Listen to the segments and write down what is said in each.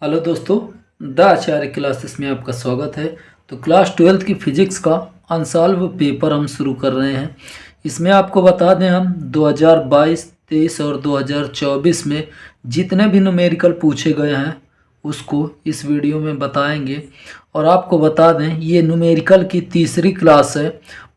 Hello दोस्तों, the Acharya classes में आपका स्वागत है। तो क्लास 12th की फिजिक्स का अनसॉल्व पेपर हम शुरू कर रहे हैं। इसमें आपको बता दें, हम 2022, 23 और 2024 में जितने भी न्यूमेरिकल पूछे गए हैं उसको इस वीडियो में बताएंगे। और आपको बता दें, ये न्यूमेरिकल की तीसरी क्लास है।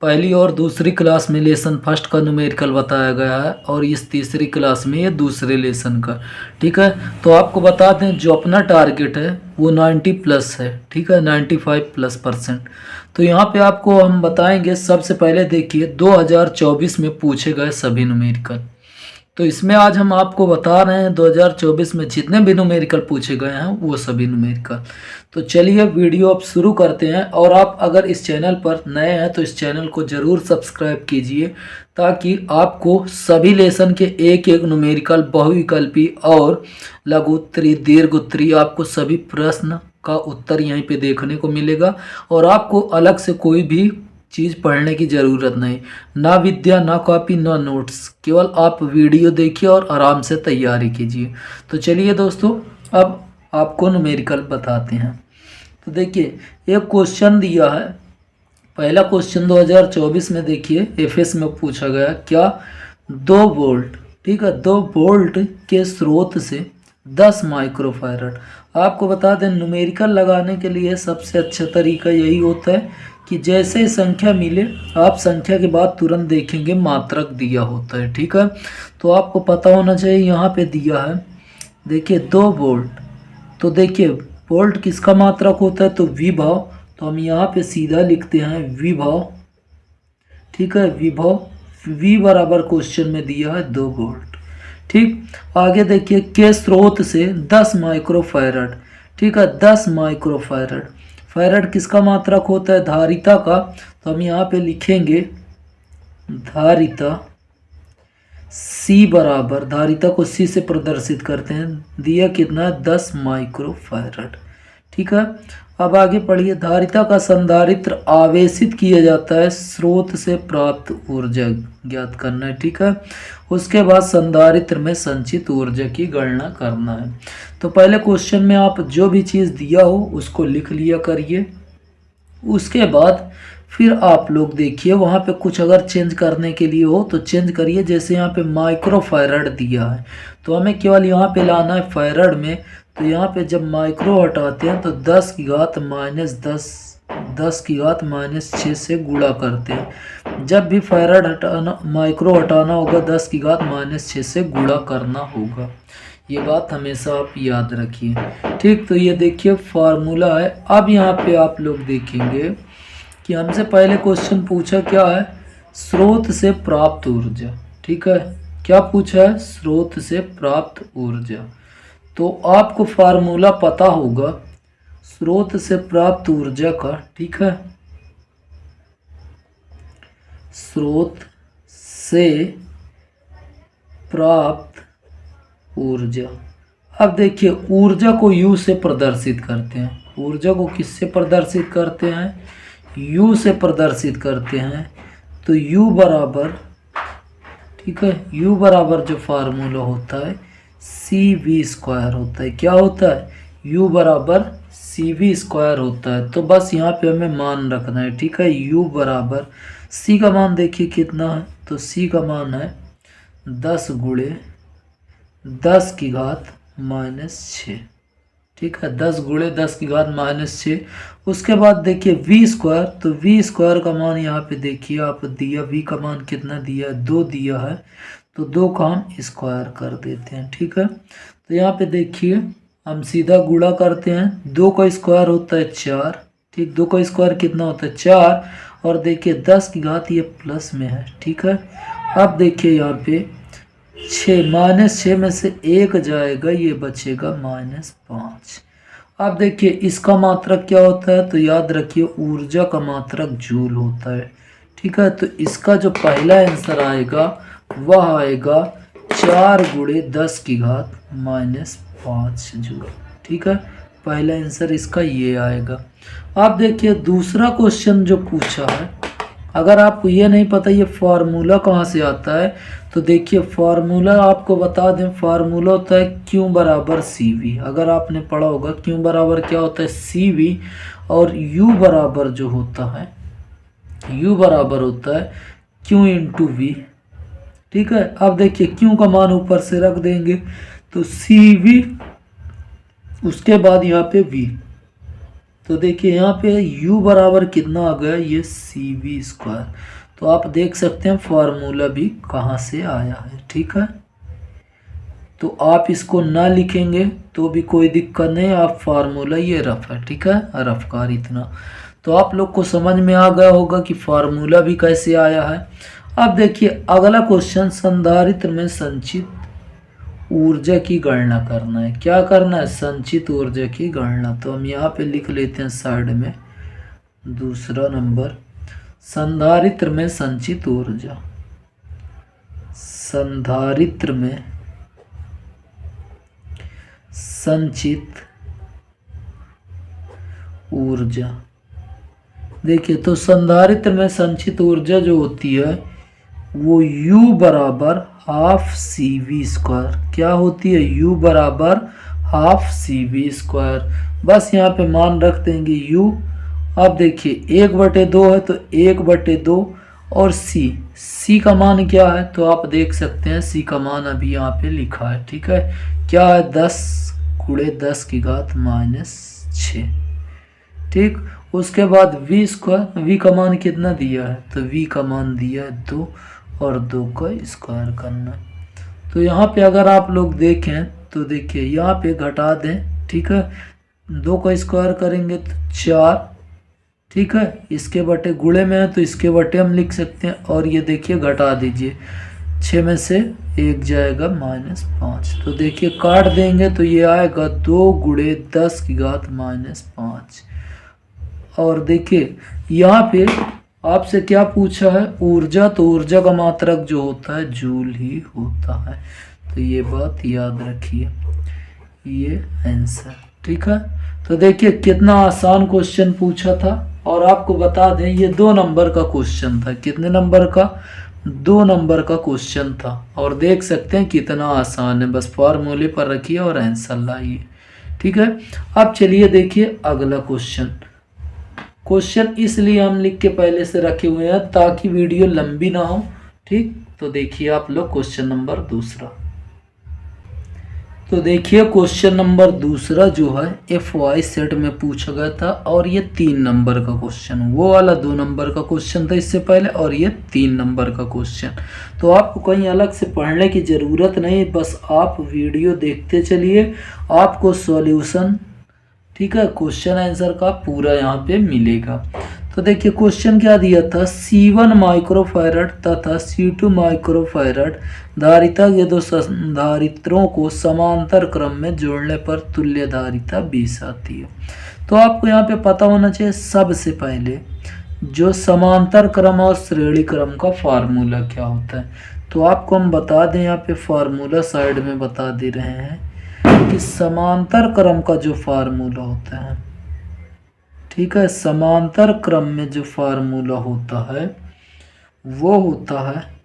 पहली और दूसरी क्लास में लेसन फर्स्ट का न्यूमेरिकल बताया गया है और इस तीसरी क्लास में ये दूसरे लेसन का। ठीक है, तो आपको बता दें जो अपना टारगेट है वो 90 प्लस है। ठीक है, 95+%। तो यहाँ पे आपको हम बताएंगे। सबसे पहले देखिए 2024 में पूछे गए सभी न्यूमेरिकल। तो इसमें आज हम आपको बता रहे हैं 2024 में जितने भी न्यूमेरिकल पूछे गए हैं वो सभी न्यूमेरिकल। तो चलिए वीडियो अब शुरू करते हैं। और आप अगर इस चैनल पर नए हैं तो इस चैनल को ज़रूर सब्सक्राइब कीजिए, ताकि आपको सभी लेसन के एक एक न्यूमेरिकल, बहुविकल्पी और लघु उत्तरी, दीर्घ उत्तरी, आपको सभी प्रश्न का उत्तर यहीं पे देखने को मिलेगा। और आपको अलग से कोई भी चीज़ पढ़ने की ज़रूरत नहीं, ना विद्या, ना कॉपी, ना नोट्स। केवल आप वीडियो देखिए और आराम से तैयारी कीजिए। तो चलिए दोस्तों, अब आपको न्यूमेरिकल बताते हैं। तो देखिए, एक क्वेश्चन दिया है। पहला क्वेश्चन 2024 में देखिए एफएस में पूछा गया, क्या 2 वोल्ट, ठीक है, 2 वोल्ट के स्रोत से 10 माइक्रोफैरड। आपको बता दें, न्यूमेरिकल लगाने के लिए सबसे अच्छा तरीका यही होता है कि जैसे ही संख्या मिले आप संख्या के बाद तुरंत देखेंगे मात्रक दिया होता है। ठीक है, तो आपको पता होना चाहिए। यहाँ पे दिया है, देखिए 2 वोल्ट। तो देखिए वोल्ट किसका मात्रक होता है, तो विभव। तो हम यहाँ पे सीधा लिखते हैं विभव। ठीक है, विभव V बराबर क्वेश्चन में दिया है 2 वोल्ट। ठीक, आगे देखिए के स्रोत से 10 माइक्रोफैरड। ठीक है, 10 माइक्रोफैरड। फैरड किसका मात्रक होता है, धारिता का। तो हम यहाँ पे लिखेंगे धारिता C बराबर, धारिता को C से प्रदर्शित करते हैं, दिया कितना है 10 माइक्रोफैरड। ठीक है, अब आगे पढ़िए। धारिता का संधारित्र आवेशित किया जाता है, स्रोत से प्राप्त ऊर्जा ज्ञात करना है। ठीक है, उसके बाद संधारित्र में संचित ऊर्जा की गणना करना है। तो पहले क्वेश्चन में आप जो भी चीज़ दिया हो उसको लिख लिया करिए। उसके बाद फिर आप लोग देखिए वहाँ पे कुछ अगर चेंज करने के लिए हो तो चेंज करिए। जैसे यहाँ पे माइक्रोफैरड दिया है तो हमें केवल यहाँ पे लाना है फैरड में। तो यहाँ पे जब माइक्रो हटाते हैं तो 10 की घात -6 से गुणा करते हैं। जब भी फैरड हटाना, माइक्रो हटाना होगा 10 की घात -6 से गुणा करना होगा। ये बात हमेशा आप याद रखिए। ठीक, तो ये देखिए फार्मूला है। अब यहाँ पे आप लोग देखेंगे कि हमसे पहले क्वेश्चन पूछा क्या है, स्रोत से प्राप्त ऊर्जा। ठीक है, क्या पूछा है, स्रोत से प्राप्त ऊर्जा। तो आपको फार्मूला पता होगा स्रोत से प्राप्त ऊर्जा का। ठीक है, स्रोत से प्राप्त ऊर्जा। अब देखिए ऊर्जा को U से प्रदर्शित करते हैं। ऊर्जा को किससे प्रदर्शित करते हैं, U से प्रदर्शित करते हैं। तो U बराबर, ठीक है, U बराबर जो फार्मूला होता है CV² होता है। क्या होता है, U बराबर CV² होता है। तो बस यहाँ पे हमें मान रखना है। ठीक है, U बराबर C का मान देखिए कितना है, तो C का मान है 10 गुणे 10 की घात -6। ठीक है, 10 गुणे 10 की घात -6। उसके बाद देखिए V²। तो V² का मान यहाँ पे देखिए आप दिया, V का मान कितना दिया है, 2 दिया है। तो 2 का हम स्क्वायर कर देते हैं। ठीक है, तो यहाँ पे देखिए हम सीधा गुणा करते हैं। 2 का स्क्वायर होता है 4। ठीक, 2 का स्क्वायर कितना होता है 4। और देखिए 10 की घात ये प्लस में है। ठीक है, अब देखिए यहाँ पे 6 -6 में से 1 जाएगा, ये बचेगा -5। अब देखिए इसका मात्रक क्या होता है, तो याद रखिए ऊर्जा का मात्रक जूल होता है। ठीक है, तो इसका जो पहला आंसर आएगा वह आएगा 4 गुणे 10 की घात -5 जूल। ठीक है, पहला आंसर इसका ये आएगा। अब देखिए दूसरा क्वेश्चन जो पूछा है अगर आपको ये नहीं पता ये फार्मूला कहाँ से आता है, तो देखिए फार्मूला आपको बता दें, फार्मूला होता है Q बराबर CV। अगर आपने पढ़ा होगा Q बराबर क्या होता है CV, और U बराबर जो होता है, U बराबर होता है Q इंटू V। ठीक है, अब देखिए Q का मान ऊपर से रख देंगे तो CV, उसके बाद यहाँ पे V, तो देखिए यहाँ पे U बराबर कितना आ गया, ये CV स्क्वायर। तो आप देख सकते हैं फार्मूला भी कहाँ से आया है। ठीक है, तो आप इसको ना लिखेंगे तो भी कोई दिक्कत नहीं, आप फार्मूला ये रफ है। ठीक है, रफ कार इतना तो आप लोग को समझ में आ गया होगा कि फार्मूला भी कैसे आया है। अब देखिए अगला क्वेश्चन, संधारित्र में संचित ऊर्जा की गणना करना है। क्या करना है, संचित ऊर्जा की गणना। तो हम यहाँ पे लिख लेते हैं साइड में दूसरा नंबर, संधारित्र में संचित ऊर्जा। संधारित्र में संचित ऊर्जा। देखिए तो संधारित्र में संचित ऊर्जा जो होती है वो U बराबर हाफ CV स्क्वायर। क्या होती है, U बराबर हाफ CV स्क्वायर। बस यहाँ पे मान रख देंगे U। अब देखिए 1/2 है तो 1/2, और C का मान क्या है, तो आप देख सकते हैं C का मान अभी यहाँ पे लिखा है। ठीक है, क्या है, 10 × 10⁻⁶। ठीक, उसके बाद V स्क्वायर, V का मान कितना दिया है, तो V का मान दिया है 2, और 2 का स्क्वायर करना। तो यहाँ पे अगर आप लोग देखें तो देखिए यहाँ पे घटा दें। ठीक है, 2 का स्क्वायर करेंगे तो 4। ठीक है, इसके बटे गुणे में है तो इसके बटे हम लिख सकते हैं, और ये देखिए घटा दीजिए, 6 में से 1 जाएगा -5। तो देखिए काट देंगे तो ये आएगा 2 × 10⁻⁵। और देखिए यहाँ पे आपसे क्या पूछा है, ऊर्जा, तो ऊर्जा का मात्रक जो होता है जूल ही होता है। तो ये बात याद रखिए, ये आंसर। ठीक है, तो देखिए कितना आसान क्वेश्चन पूछा था, और आपको बता दें ये 2 नंबर का क्वेश्चन था। कितने नंबर का, 2 नंबर का क्वेश्चन था, और देख सकते हैं कितना आसान है। बस फार्मूले पर रखिए और आंसर लाइए। ठीक है, अब चलिए देखिए अगला क्वेश्चन। क्वेश्चन इसलिए हम लिख के पहले से रखे हुए हैं ताकि वीडियो लंबी ना हो। ठीक, तो देखिए आप लोग क्वेश्चन नंबर दूसरा। तो देखिए क्वेश्चन नंबर दूसरा जो है FY सेट में पूछा गया था, और ये 3 नंबर का क्वेश्चन, वो वाला 2 नंबर का क्वेश्चन था इससे पहले, और ये 3 नंबर का क्वेश्चन। तो आपको कहीं अलग से पढ़ने की ज़रूरत नहीं, बस आप वीडियो देखते चलिए, आपको सॉल्यूशन, ठीक है, क्वेश्चन आंसर का पूरा यहाँ पे मिलेगा। तो देखिए क्वेश्चन क्या दिया था, C1 माइक्रोफैरड तथा C2 माइक्रोफैरड धारिता के 2 संधारित्रों को समांतर क्रम में जोड़ने पर तुल्य धारिता 20 आती है। तो आपको यहाँ पे पता होना चाहिए सबसे पहले जो समांतर क्रम और श्रेणी क्रम का फार्मूला क्या होता है। तो आपको हम बता दें, यहाँ पे फार्मूला साइड में बता दे रहे हैं कि समांतर क्रम का जो फार्मूला होता है, ठीक है, समांतर क्रम में जो फार्मूला होता है वो होता है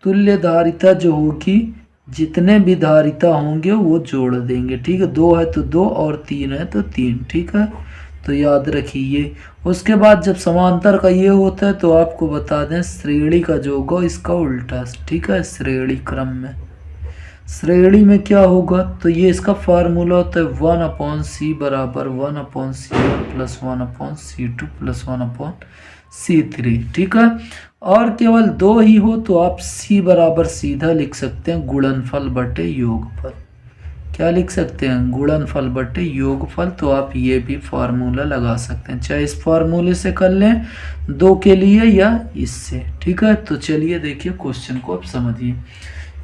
तुल्य धारिता जो होगी, जितने भी धारिता होंगे वो जोड़ देंगे। ठीक है, 2 है तो 2, और 3 है तो 3। ठीक है, तो याद रखिए। उसके बाद जब समांतर का ये होता है तो आपको बता दें श्रेणी का जो होगा इसका उल्टा। ठीक है, श्रेणी क्रम में, श्रेणी में क्या होगा, तो ये इसका फार्मूला होता है 1/c बराबर 1/c1 + 1/c2 + 1/c3। ठीक है, और केवल 2 ही हो तो आप c बराबर सीधा लिख सकते हैं गुणनफल बटे योगफल। क्या लिख सकते हैं, गुणनफल बटे योगफल। तो आप ये भी फार्मूला लगा सकते हैं, चाहे इस फार्मूले से कर लें 2 के लिए या इससे। ठीक है, तो चलिए देखिए क्वेश्चन को आप समझिए।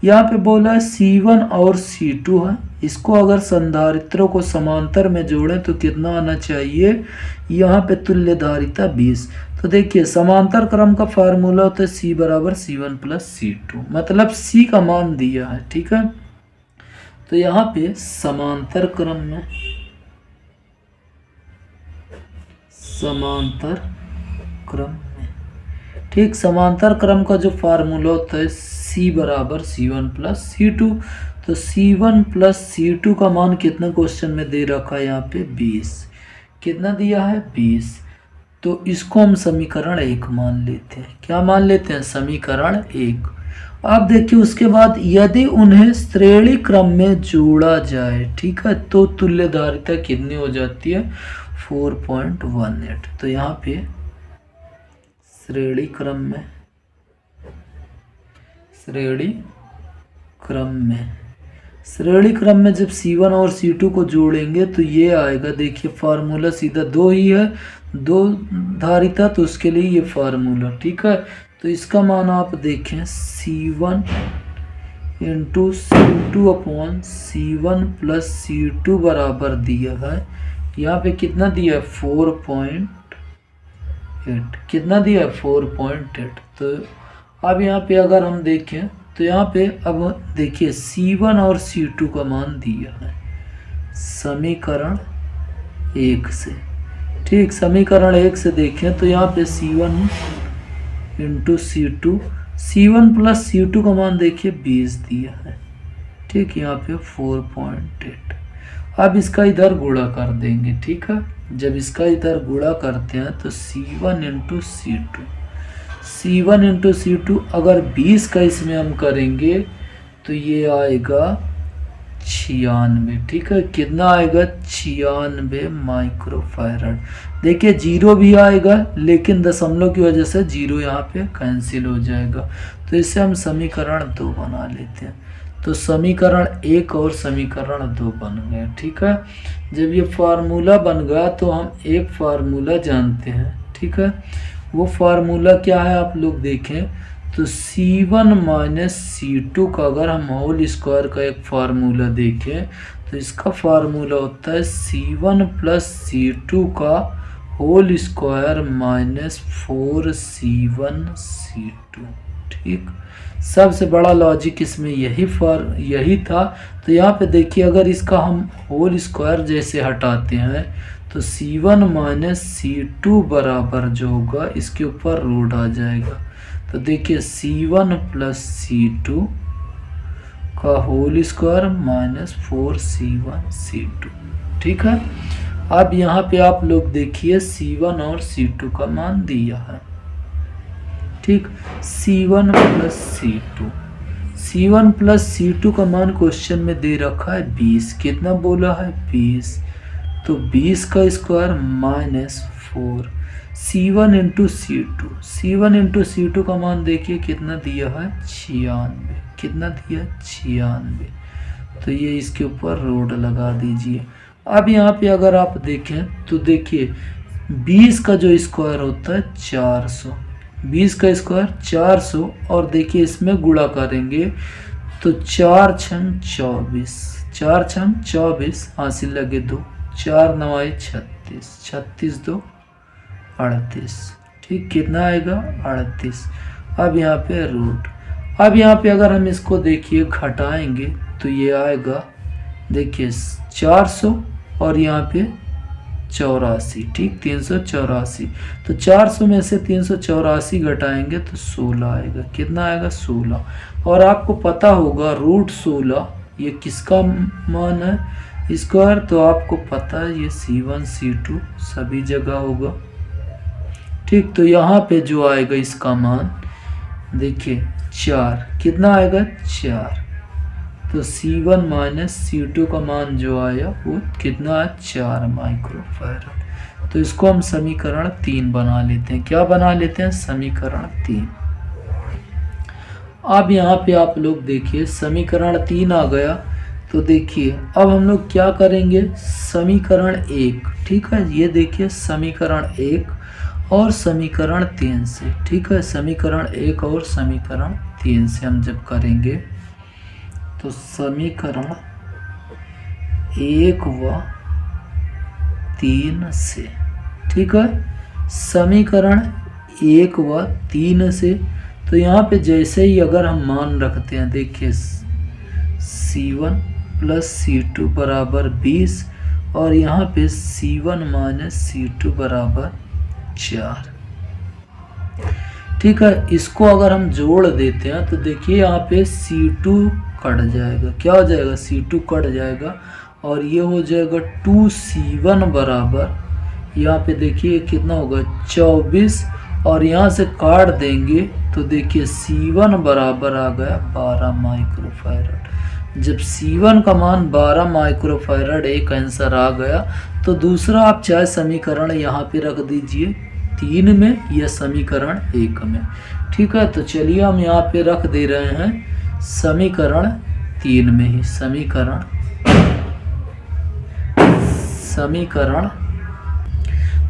यहाँ पे बोला है C1 और C2 है, इसको अगर संधारित्रों को समांतर में जोड़ें तो कितना आना चाहिए, यहाँ पे तुल्य धारिता 20। तो देखिए समांतर क्रम का फार्मूला होता है C बराबर C1 + C2, मतलब C का मान दिया है। ठीक है, तो यहाँ पे समांतर क्रम में, समांतर क्रम में ठीक, समांतर क्रम का जो फार्मूला होता है C बराबर C1 प्लस C2, तो C1 प्लस C2 का मान कितना क्वेश्चन में दे रखा है यहाँ पे 20। कितना दिया है 20। तो इसको हम समीकरण 1 मान लेते हैं। क्या मान लेते हैं? समीकरण 1। अब देखिए उसके बाद यदि उन्हें श्रेणी क्रम में जोड़ा जाए, ठीक है, तो तुल्यधारिता कितनी हो जाती है? 4.18। तो यहाँ पे श्रेणी क्रम में जब C1 और C2 को जोड़ेंगे तो ये आएगा। देखिए फार्मूला सीधा 2 ही है, 2 धारिता, तो उसके लिए ये फार्मूला, ठीक है। तो इसका मान आप देखें C1 into C2 upon C1 plus C2 बराबर दिया है, यहाँ पे कितना दिया है? 4.8। कितना दिया है? 4.8। तो अब यहाँ पे अगर हम देखें तो यहाँ पे अब देखिए C1 और C2 का मान दिया है समीकरण 1 से, ठीक। समीकरण 1 से देखें तो यहाँ पे C1 into C2, C1 plus C2 का मान देखिए 20 दिया है, ठीक। यहाँ पे 4.8। अब इसका इधर गुणा कर देंगे, ठीक है। जब इसका इधर गुणा करते हैं तो C1 इंटू C2 अगर 20 का इसमें हम करेंगे तो ये आएगा 96, ठीक है। कितना आएगा? 96 माइक्रोफैरड। देखिए 0 भी आएगा लेकिन दशमलव की वजह से 0 यहाँ पे कैंसिल हो जाएगा। तो इससे हम समीकरण 2 बना लेते हैं। तो समीकरण 1 और समीकरण 2 बन गए, ठीक है। जब ये फार्मूला बन गया तो हम एक फार्मूला जानते हैं, ठीक है। वो फार्मूला क्या है आप लोग देखें तो C1 माइनस C2 का अगर हम होल स्क्वायर का एक फार्मूला देखें तो इसका फार्मूला होता है C1 प्लस C2 का whole square minus 4C1 C2, ठीक। सबसे बड़ा लॉजिक इसमें यही था। तो यहाँ पे देखिए अगर इसका हम होल स्क्वायर जैसे हटाते हैं तो C1 माइनस C2 बराबर जो होगा इसके ऊपर रूट आ जाएगा। तो देखिए C1 प्लस C2 का whole square minus 4C1 C2, ठीक है। अब यहाँ पे आप लोग देखिए C1 और C2 का मान दिया है, ठीक। C1 प्लस C2 का मान क्वेश्चन में दे रखा है 20। कितना बोला है? 20। तो 20 का square minus 4 C1 into C2 का मान देखिए कितना दिया है? 96। कितना दिया? 96। तो ये इसके ऊपर रोड लगा दीजिए। अब यहाँ पे अगर आप देखें तो देखिए 20 का जो स्क्वायर होता है 400, 20 का स्क्वायर 400 और देखिए इसमें गुणा करेंगे तो 4 छंग 24, 4 छंग 24 हासिल लगे 2, 4 9 36, 36 2 38, ठीक। कितना आएगा? 38। अब यहाँ पे रूट, अब यहाँ पे अगर हम इसको देखिए घटाएंगे तो ये आएगा देखिए 400 और यहाँ पे 84, ठीक। 384। तो 400 में से 384 घटाएंगे तो 16 आएगा। कितना आएगा? 16। और आपको पता होगा रूट 16 ये किसका मान है स्क्वायर, तो आपको पता है ये C1 C2 सभी जगह होगा, ठीक। तो यहाँ पे जो आएगा इसका मान देखिए 4। कितना आएगा? 4। तो C1 माइनस C2 का मान जो आया वो कितना है? 4 माइक्रोफैरड। तो इसको हम समीकरण 3 बना लेते हैं। क्या बना लेते हैं? समीकरण 3। अब यहाँ पे आप लोग देखिए समीकरण 3 आ गया। तो देखिए अब हम लोग क्या करेंगे? समीकरण 1, ठीक है। ये देखिए समीकरण 1 और समीकरण 3 से, ठीक है। समीकरण 1 और समीकरण 3 से हम जब करेंगे तो समीकरण 1 व 3 से, ठीक है। समीकरण 1 व 3 से तो यहाँ पे जैसे ही अगर हम मान रखते हैं देखिए C1 प्लस C2 बराबर 20 और यहाँ पे C1 माइनस C2 बराबर 4, ठीक है। इसको अगर हम जोड़ देते हैं तो देखिए यहाँ पे C2 कट जाएगा। क्या हो जाएगा? C2 कट जाएगा और ये हो जाएगा 2C1 बराबर, यहाँ पे देखिए कितना होगा 24, और यहाँ से काट देंगे तो देखिए C1 बराबर आ गया 12 माइक्रोफैरड। जब C1 का मान 12 माइक्रोफैरड एक आंसर आ गया, तो दूसरा आप चाहे समीकरण यहाँ पे रख दीजिए 3 में या समीकरण 1 में। ठीक है, तो चलिए हम यहाँ पे रख दे रहे हैं समीकरण 3 में ही। समीकरण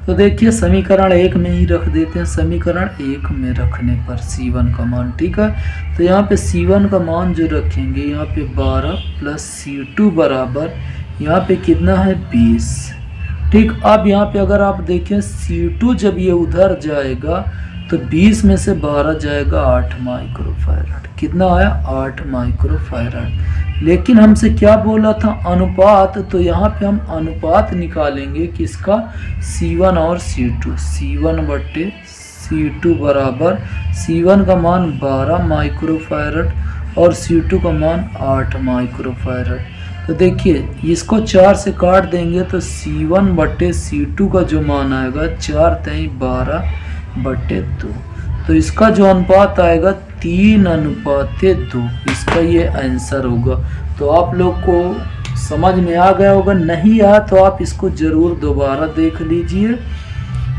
तो देखिए समीकरण 1 में ही रख देते हैं। समीकरण 1 में रखने पर C1 का मान, ठीक है, तो यहाँ पे C1 का मान जो रखेंगे यहाँ पे 12 प्लस C2 बराबर यहाँ पे कितना है 20। ठीक, अब यहाँ पे अगर आप देखें C2 जब ये उधर जाएगा तो 20 में से 12 जाएगा 8 माइक्रोफैरड। कितना आया? 8 माइक्रोफैरड। लेकिन हमसे क्या बोला था? अनुपात। तो यहाँ पे हम अनुपात निकालेंगे किसका? C1 और C2। C1 बट्टे C2 बराबर C1 का मान 12 माइक्रोफैरड और C2 का मान 8 माइक्रोफैरड। तो देखिए इसको 4 से काट देंगे तो C1 बट्टे C2 का जो मान आएगा 4 तेई 12 बट्टे 2। तो इसका जो अनुपात आएगा 3:2। इसका ये आंसर होगा। तो आप लोग को समझ में आ गया होगा। नहीं आया तो आप इसको ज़रूर दोबारा देख लीजिए।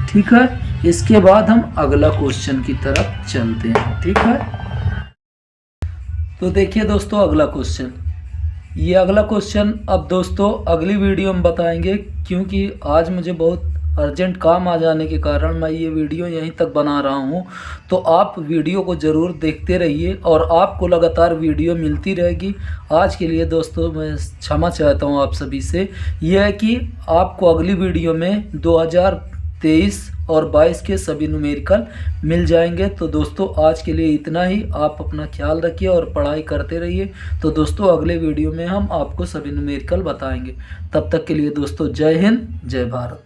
ठीक है, इसके बाद हम अगला क्वेश्चन की तरफ चलते हैं। ठीक है, तो देखिए दोस्तों अगला क्वेश्चन। ये अगला क्वेश्चन अब दोस्तों अगली वीडियो में बताएंगे, क्योंकि आज मुझे बहुत अर्जेंट काम आ जाने के कारण मैं ये वीडियो यहीं तक बना रहा हूँ। तो आप वीडियो को ज़रूर देखते रहिए और आपको लगातार वीडियो मिलती रहेगी। आज के लिए दोस्तों मैं क्षमा चाहता हूँ आप सभी से। यह है कि आपको अगली वीडियो में 2023 और 22 के सभी न्यूमेरिकल मिल जाएंगे। तो दोस्तों आज के लिए इतना ही। आप अपना ख्याल रखिए और पढ़ाई करते रहिए। तो दोस्तों अगले वीडियो में हम आपको सभी न्यूमेरिकल बताएंगे। तब तक के लिए दोस्तों जय हिंद, जय भारत।